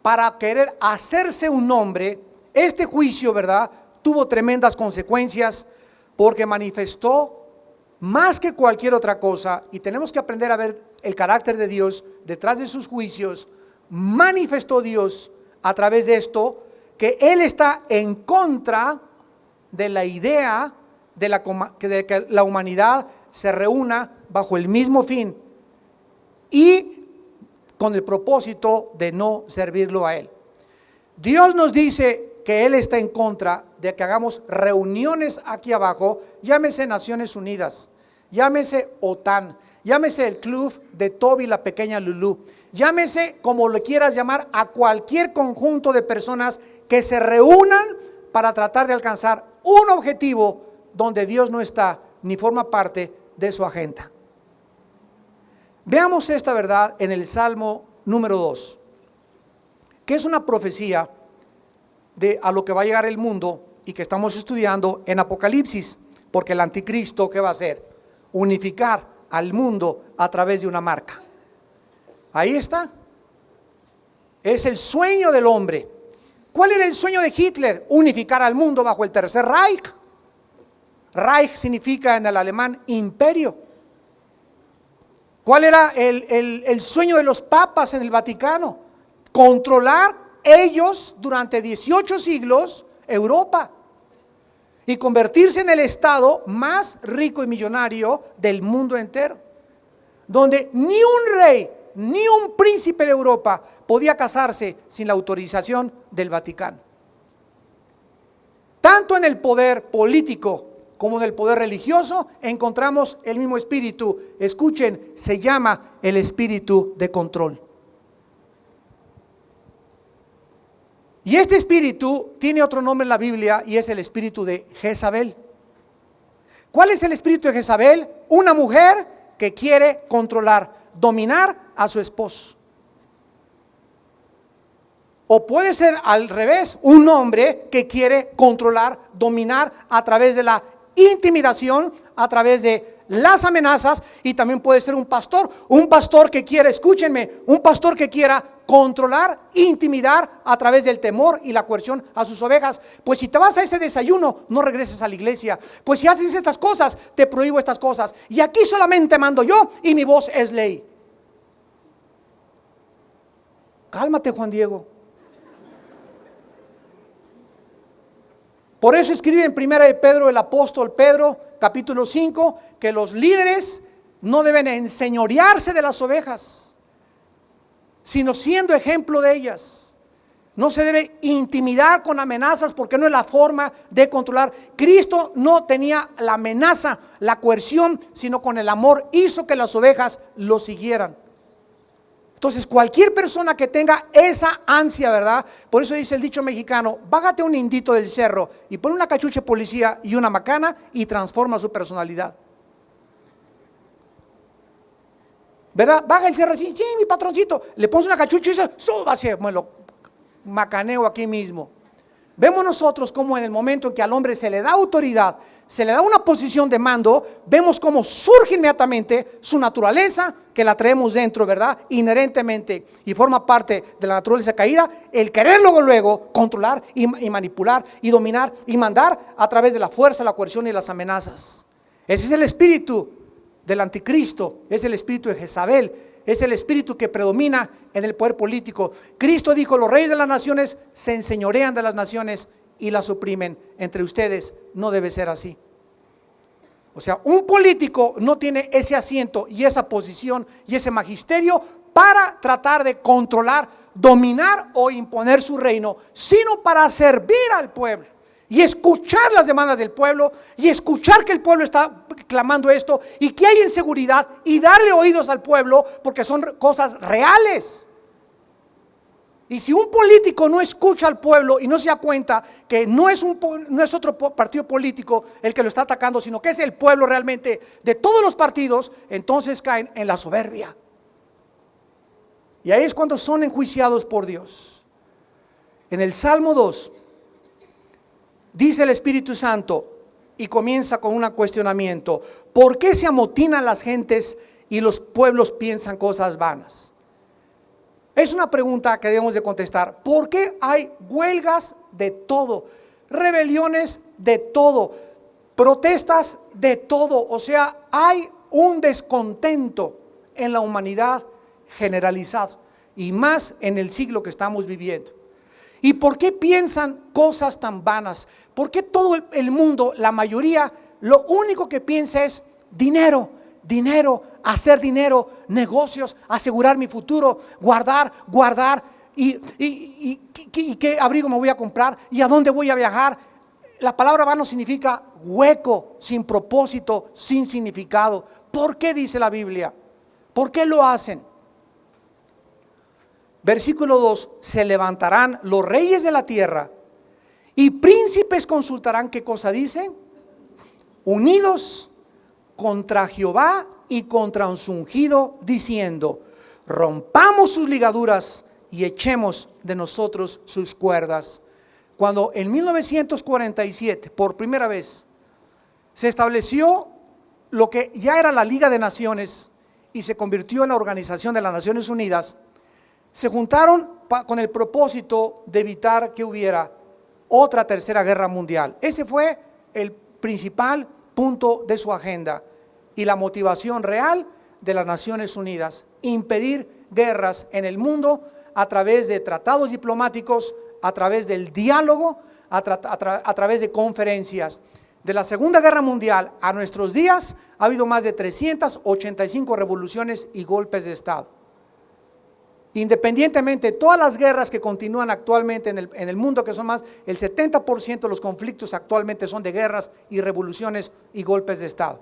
para querer hacerse un nombre, este juicio, ¿verdad?, tuvo tremendas consecuencias porque manifestó más que cualquier otra cosa, y tenemos que aprender a ver el carácter de Dios detrás de sus juicios. Manifestó Dios a través de esto que Él está en contra de la idea de que la humanidad se reúna bajo el mismo fin y con el propósito de no servirlo a Él. Dios nos dice que Él está en contra de que hagamos reuniones aquí abajo, llámese Naciones Unidas, llámese OTAN, llámese el club de Toby la pequeña Lulú, llámese como le quieras llamar a cualquier conjunto de personas que se reúnan para tratar de alcanzar un objetivo donde Dios no está ni forma parte de su agenda. Veamos esta verdad en el Salmo número 2, que es una profecía de a lo que va a llegar el mundo y que estamos estudiando en Apocalipsis, porque el anticristo, ¿qué va a hacer? Unificar al mundo a través de una marca. Ahí está. Es el sueño del hombre. ¿Cuál era el sueño de Hitler? Unificar al mundo bajo el Tercer Reich. Reich significa en el alemán imperio. ¿Cuál era el sueño de los papas en el Vaticano? Controlar ellos durante 18 siglos Europa y convertirse en el estado más rico y millonario del mundo entero, donde ni un rey ni un príncipe de Europa podía casarse sin la autorización del Vaticano. Tanto en el poder político como en el poder religioso encontramos el mismo espíritu. Escuchen, se llama el espíritu de control. Y este espíritu tiene otro nombre en la Biblia y es el espíritu de Jezabel. ¿Cuál es el espíritu de Jezabel? Una mujer que quiere controlar, dominar a su esposo. O puede ser al revés, un hombre que quiere controlar, dominar a través de la intimidación, a través de las amenazas, y también puede ser un pastor que quiere, escúchenme, un pastor que quiera controlar, intimidar a través del temor y la coerción a sus ovejas. Pues si te vas a ese desayuno, no regreses a la iglesia. Pues si haces estas cosas, te prohíbo estas cosas. Y aquí solamente mando yo y mi voz es ley. Cálmate, Juan Diego. Por eso escribe en 1 de Pedro el apóstol Pedro, capítulo 5, que los líderes no deben enseñorearse de las ovejas, sino siendo ejemplo de ellas. No se debe intimidar con amenazas, porque no es la forma de controlar. Cristo no tenía la amenaza, la coerción, sino con el amor hizo que las ovejas lo siguieran. Entonces cualquier persona que tenga esa ansia, ¿verdad? Por eso dice el dicho mexicano: bájate un indito del cerro y pon una cachucha de policía y una macana y transforma su personalidad, ¿verdad? Baja el cerro así, sí, mi patroncito, le pones una cachucha y dice: súbase, me lo macaneo aquí mismo. Vemos nosotros como en el momento en que al hombre se le da autoridad, se le da una posición de mando, vemos cómo surge inmediatamente su naturaleza, que la traemos dentro, ¿verdad? Inherentemente, y forma parte de la naturaleza caída, el querer luego controlar y manipular y dominar y mandar a través de la fuerza, la coerción y las amenazas. Ese es el espíritu del anticristo, es el espíritu de Jezabel, es el espíritu que predomina en el poder político. Cristo dijo: los reyes de las naciones se enseñorean de las naciones y las oprimen. Entre ustedes no debe ser así. O sea, un político no tiene ese asiento y esa posición y ese magisterio para tratar de controlar, dominar o imponer su reino, sino para servir al pueblo y escuchar las demandas del pueblo y escuchar que el pueblo está clamando esto y que hay inseguridad y darle oídos al pueblo, porque son cosas reales. Y si un político no escucha al pueblo y no se da cuenta que no es otro partido político el que lo está atacando, sino que es el pueblo realmente de todos los partidos, entonces caen en la soberbia. Y ahí es cuando son enjuiciados por Dios. En el Salmo 2 dice el Espíritu Santo y comienza con un cuestionamiento: ¿por qué se amotinan las gentes y los pueblos piensan cosas vanas? Es una pregunta que debemos de contestar. ¿Por qué hay huelgas de todo, rebeliones de todo, protestas de todo? O sea, hay un descontento en la humanidad generalizado, y más en el siglo que estamos viviendo. ¿Y por qué piensan cosas tan vanas? ¿Por qué todo el mundo, la mayoría, lo único que piensa es dinero? Dinero, hacer dinero, negocios, asegurar mi futuro, guardar y qué abrigo me voy a comprar y a dónde voy a viajar. La palabra vano significa hueco, sin propósito, sin significado. ¿Por qué dice la Biblia? ¿Por qué lo hacen? Versículo 2: se levantarán los reyes de la tierra y príncipes consultarán. ¿Qué cosa dice? Unidos contra Jehová y contra su ungido, diciendo: rompamos sus ligaduras y echemos de nosotros sus cuerdas. Cuando en 1947 por primera vez se estableció lo que ya era la Liga de Naciones y se convirtió en la Organización de las Naciones Unidas, se juntaron con el propósito de evitar que hubiera otra tercera guerra mundial. Ese fue el principal punto de su agenda y la motivación real de las Naciones Unidas: impedir guerras en el mundo a través de tratados diplomáticos, a través del diálogo, a través de conferencias. De la Segunda Guerra Mundial a nuestros días ha habido más de 385 revoluciones y golpes de Estado. Independientemente de todas las guerras que continúan actualmente en el mundo, que son más, el 70% de los conflictos actualmente son de guerras y revoluciones y golpes de Estado.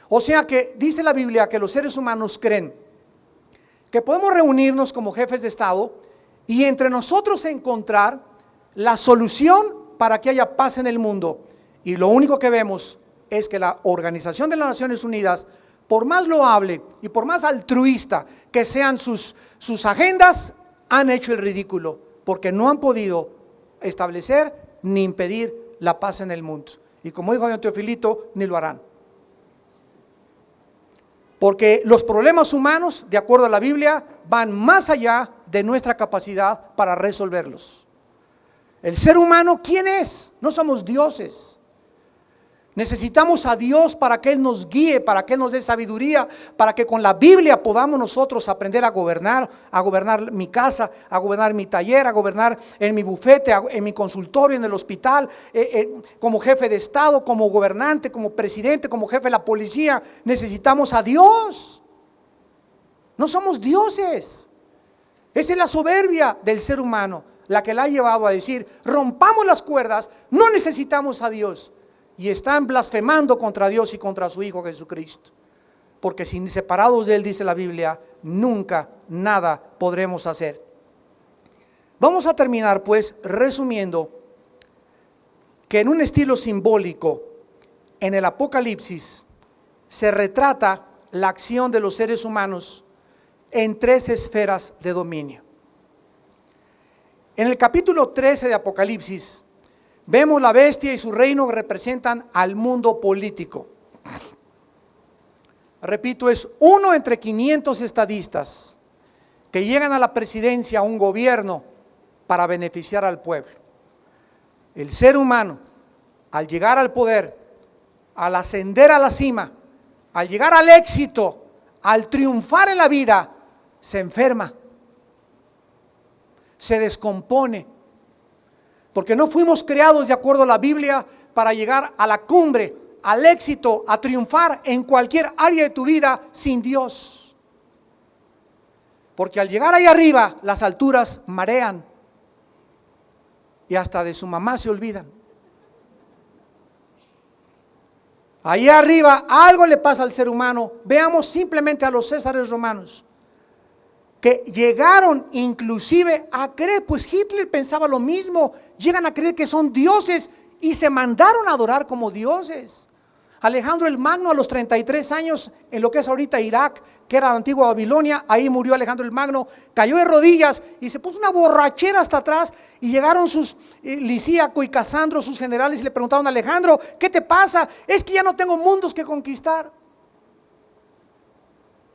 O sea que dice la Biblia que los seres humanos creen que podemos reunirnos como jefes de Estado y entre nosotros encontrar la solución para que haya paz en el mundo. Y lo único que vemos es que la Organización de las Naciones Unidas, por más loable y por más altruista que sean sus agendas, han hecho el ridículo, porque no han podido establecer ni impedir la paz en el mundo. Y como dijo don Teofilito, ni lo harán. Porque los problemas humanos, de acuerdo a la Biblia, van más allá de nuestra capacidad para resolverlos. El ser humano, ¿quién es? No somos dioses. Necesitamos a Dios para que Él nos guíe, para que Él nos dé sabiduría, para que con la Biblia podamos nosotros aprender a gobernar mi casa, a gobernar mi taller, a gobernar en mi bufete, en mi consultorio, en el hospital, como jefe de Estado, como gobernante, como presidente, como jefe de la policía. Necesitamos a Dios. No somos dioses. Esa es la soberbia del ser humano, la que la ha llevado a decir, rompamos las cuerdas, no necesitamos a Dios. Y están blasfemando contra Dios y contra su Hijo Jesucristo. Porque sin separados de Él, dice la Biblia, nunca nada podremos hacer. Vamos a terminar pues resumiendo que en un estilo simbólico, en el Apocalipsis, se retrata la acción de los seres humanos en 3 esferas de dominio. En el capítulo 13 de Apocalipsis, vemos la bestia y su reino que representan al mundo político. Repito, es uno entre 500 estadistas que llegan a la presidencia, a un gobierno, para beneficiar al pueblo. El ser humano, al llegar al poder, al ascender a la cima, al llegar al éxito, al triunfar en la vida, se enferma, se descompone. Porque no fuimos creados, de acuerdo a la Biblia, para llegar a la cumbre, al éxito, a triunfar en cualquier área de tu vida sin Dios. Porque al llegar ahí arriba, las alturas marean y hasta de su mamá se olvidan. Ahí arriba algo le pasa al ser humano. Veamos simplemente a los césares romanos, que llegaron inclusive a creer, pues Hitler pensaba lo mismo, llegan a creer que son dioses y se mandaron a adorar como dioses. Alejandro el Magno a los 33 años, en lo que es ahorita Irak, que era la antigua Babilonia, ahí murió Alejandro el Magno, cayó de rodillas y se puso una borrachera hasta atrás, y llegaron sus Lisíaco y Casandro, sus generales, y le preguntaron a Alejandro, ¿qué te pasa? Es que ya no tengo mundos que conquistar.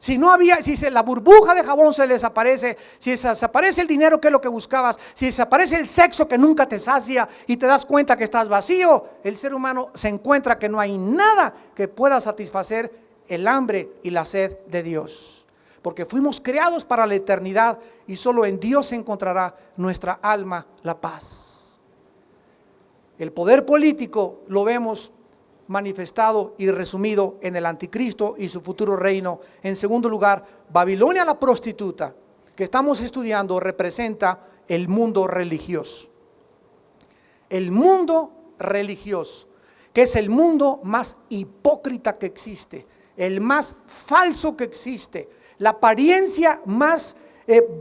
Si la burbuja de jabón se les desaparece, si desaparece el dinero que es lo que buscabas, si desaparece el sexo que nunca te sacia y te das cuenta que estás vacío, el ser humano se encuentra que no hay nada que pueda satisfacer el hambre y la sed de Dios. Porque fuimos creados para la eternidad y solo en Dios se encontrará nuestra alma la paz. El poder político lo vemos manifestado y resumido en el anticristo y su futuro reino. En segundo lugar, Babilonia la prostituta, que estamos estudiando, representa el mundo religioso. El mundo religioso, que es el mundo más hipócrita que existe, el más falso que existe, la apariencia más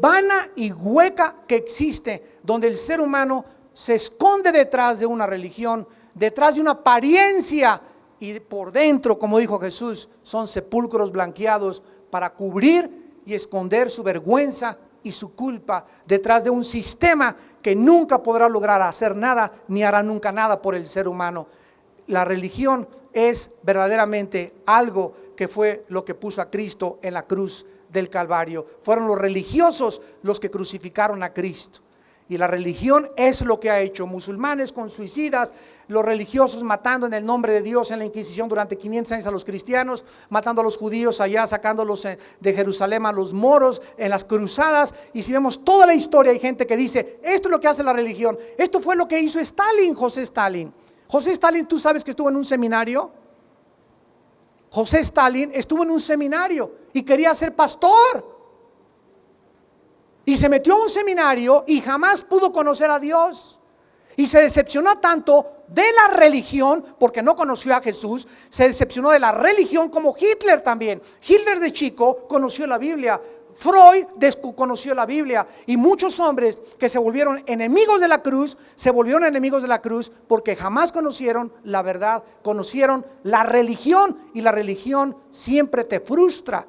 vana y hueca que existe, donde el ser humano se esconde detrás de una religión, detrás de una apariencia, y por dentro, como dijo Jesús, son sepulcros blanqueados para cubrir y esconder su vergüenza y su culpa detrás de un sistema que nunca podrá lograr hacer nada ni hará nunca nada por el ser humano. La religión es verdaderamente algo que fue lo que puso a Cristo en la cruz del Calvario. Fueron los religiosos los que crucificaron a Cristo. Y la religión es lo que ha hecho musulmanes con suicidas, los religiosos matando en el nombre de Dios en la Inquisición durante 500 años a los cristianos, matando a los judíos allá, sacándolos de Jerusalén a los moros en las cruzadas. Y si vemos toda la historia, hay gente que dice, esto es lo que hace la religión. Esto fue lo que hizo Stalin, José Stalin. José Stalin, ¿tú sabes que estuvo en un seminario? José Stalin estuvo en un seminario y quería ser pastor. Y se metió a un seminario y jamás pudo conocer a Dios. Y se decepcionó tanto de la religión, porque no conoció a Jesús, se decepcionó de la religión como Hitler también. Hitler de chico conoció la Biblia, Freud conoció la Biblia, y muchos hombres que se volvieron enemigos de la cruz, se volvieron enemigos de la cruz porque jamás conocieron la verdad, conocieron la religión, y la religión siempre te frustra.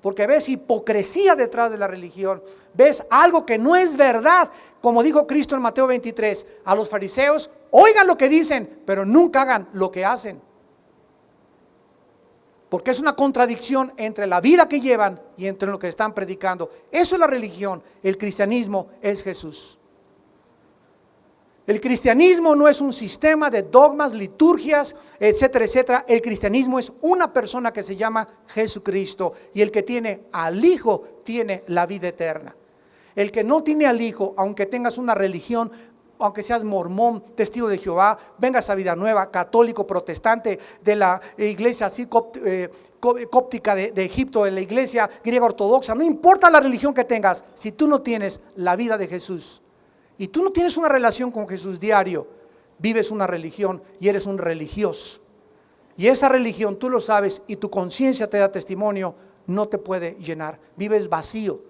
Porque ves hipocresía detrás de la religión, ves algo que no es verdad. Como dijo Cristo en Mateo 23, a los fariseos, oigan lo que dicen, pero nunca hagan lo que hacen. Porque es una contradicción entre la vida que llevan y entre lo que están predicando. Eso es la religión. El cristianismo es Jesús. El cristianismo no es un sistema de dogmas, liturgias, etcétera, etcétera. El cristianismo es una persona que se llama Jesucristo, y el que tiene al Hijo tiene la vida eterna. El que no tiene al Hijo, aunque tengas una religión, aunque seas mormón, testigo de Jehová, vengas a Vida Nueva, católico, protestante, de la iglesia así cóptica de Egipto, de la iglesia griega ortodoxa, no importa la religión que tengas, si tú no tienes la vida de Jesús, y tú no tienes una relación con Jesús diario, vives una religión y eres un religioso. Y esa religión, tú lo sabes, y tu conciencia te da testimonio, no te puede llenar. Vives vacío.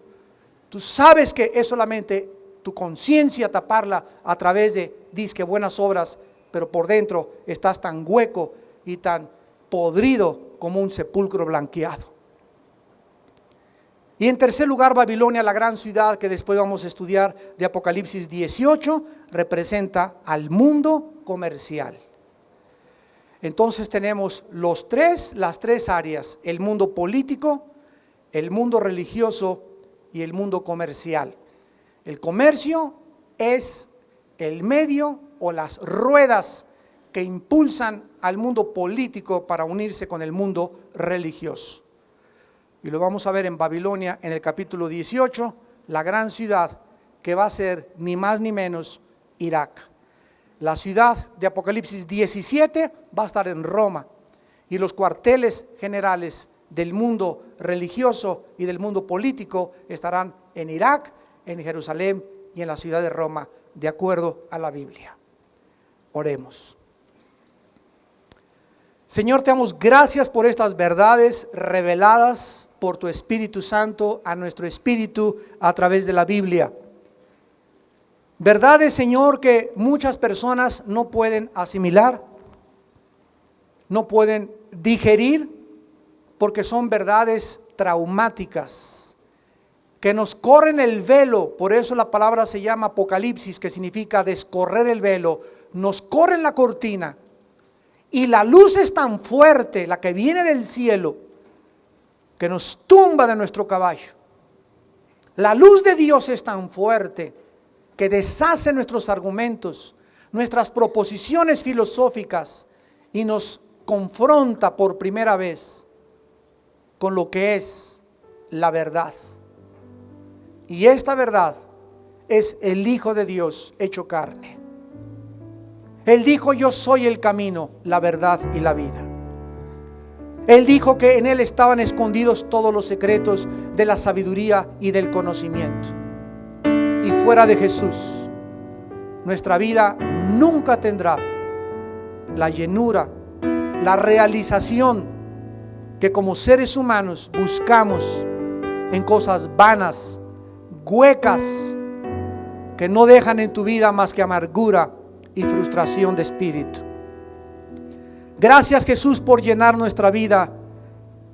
Tú sabes que es solamente tu conciencia taparla a través de disque buenas obras, pero por dentro estás tan hueco y tan podrido como un sepulcro blanqueado. Y en tercer lugar, Babilonia, la gran ciudad que después vamos a estudiar de Apocalipsis 18, representa al mundo comercial. Entonces tenemos las tres áreas: el mundo político, el mundo religioso y el mundo comercial. El comercio es el medio o las ruedas que impulsan al mundo político para unirse con el mundo religioso. Y lo vamos a ver en Babilonia, en el capítulo 18, la gran ciudad que va a ser ni más ni menos Irak. La ciudad de Apocalipsis 17 va a estar en Roma, y los cuarteles generales del mundo religioso y del mundo político estarán en Irak, en Jerusalén y en la ciudad de Roma, de acuerdo a la Biblia. Oremos. Señor, te damos gracias por estas verdades reveladas por tu Espíritu Santo a nuestro espíritu a través de la Biblia. Verdades, Señor, que muchas personas no pueden asimilar, no pueden digerir, porque son verdades traumáticas, que nos corren el velo. Por eso la palabra se llama Apocalipsis, que significa descorrer el velo. Nos corren la cortina, y la luz es tan fuerte, la que viene del cielo, que nos tumba de nuestro caballo. La luz de Dios es tan fuerte que deshace nuestros argumentos, nuestras proposiciones filosóficas, y nos confronta por primera vez con lo que es la verdad. Y esta verdad es el Hijo de Dios hecho carne. Él dijo: yo soy el camino, la verdad y la vida. Él dijo que en Él estaban escondidos todos los secretos de la sabiduría y del conocimiento. Y fuera de Jesús, nuestra vida nunca tendrá la llenura, la realización que como seres humanos buscamos en cosas vanas, huecas, que no dejan en tu vida más que amargura y frustración de espíritu. Gracias, Jesús, por llenar nuestra vida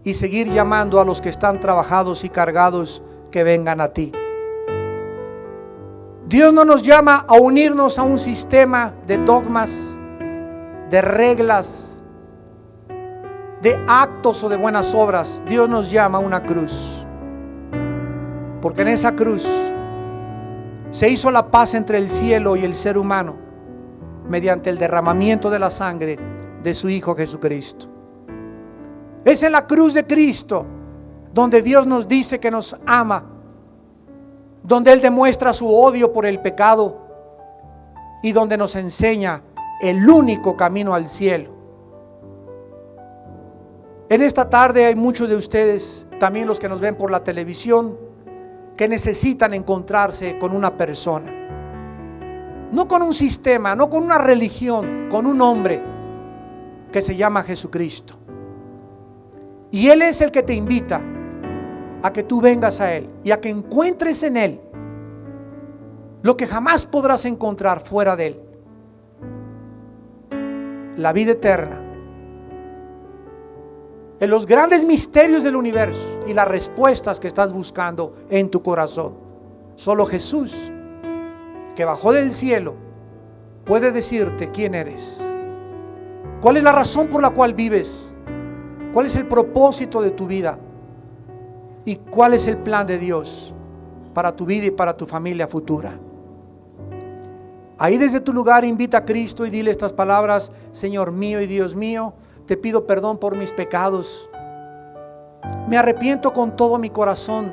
y seguir llamando a los que están trabajados y cargados que vengan a ti. Dios no nos llama a unirnos a un sistema de dogmas, de reglas, de actos o de buenas obras. Dios nos llama a una cruz, porque en esa cruz se hizo la paz entre el cielo y el ser humano mediante el derramamiento de la sangre de su Hijo Jesucristo. Es en la cruz de Cristo donde Dios nos dice que nos ama, donde Él demuestra su odio por el pecado y donde nos enseña el único camino al cielo. En esta tarde hay muchos de ustedes, también los que nos ven por la televisión, que necesitan encontrarse con una persona, no con un sistema, no con una religión, con un hombre que se llama Jesucristo. Y Él es el que te invita a que tú vengas a Él y a que encuentres en Él lo que jamás podrás encontrar fuera de Él: la vida eterna, en los grandes misterios del universo y las respuestas que estás buscando en tu corazón. Solo Jesús, que bajó del cielo, puede decirte quién eres, cuál es la razón por la cual vives, cuál es el propósito de tu vida y cuál es el plan de Dios para tu vida y para tu familia futura. Ahí desde tu lugar invita a Cristo y dile estas palabras: Señor mío y Dios mío, te pido perdón por mis pecados. Me arrepiento con todo mi corazón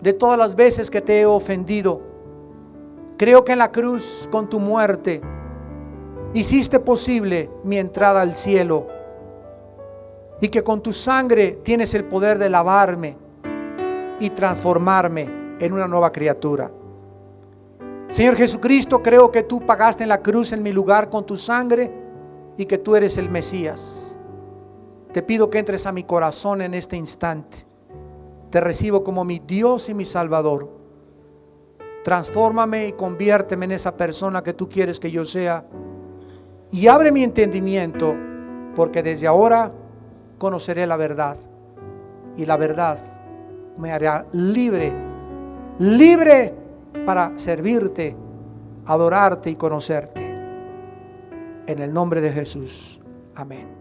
de todas las veces que te he ofendido. Creo que en la cruz, con tu muerte, hiciste posible mi entrada al cielo, y que con tu sangre tienes el poder de lavarme y transformarme en una nueva criatura. Señor Jesucristo, creo que tú pagaste en la cruz en mi lugar con tu sangre y que tú eres el Mesías. Te pido que entres a mi corazón en este instante. Te recibo como mi Dios y mi Salvador. Transfórmame y conviérteme en esa persona que tú quieres que yo sea. Y abre mi entendimiento, porque desde ahora conoceré la verdad. Y la verdad me hará libre, libre para servirte, adorarte y conocerte. En el nombre de Jesús. Amén.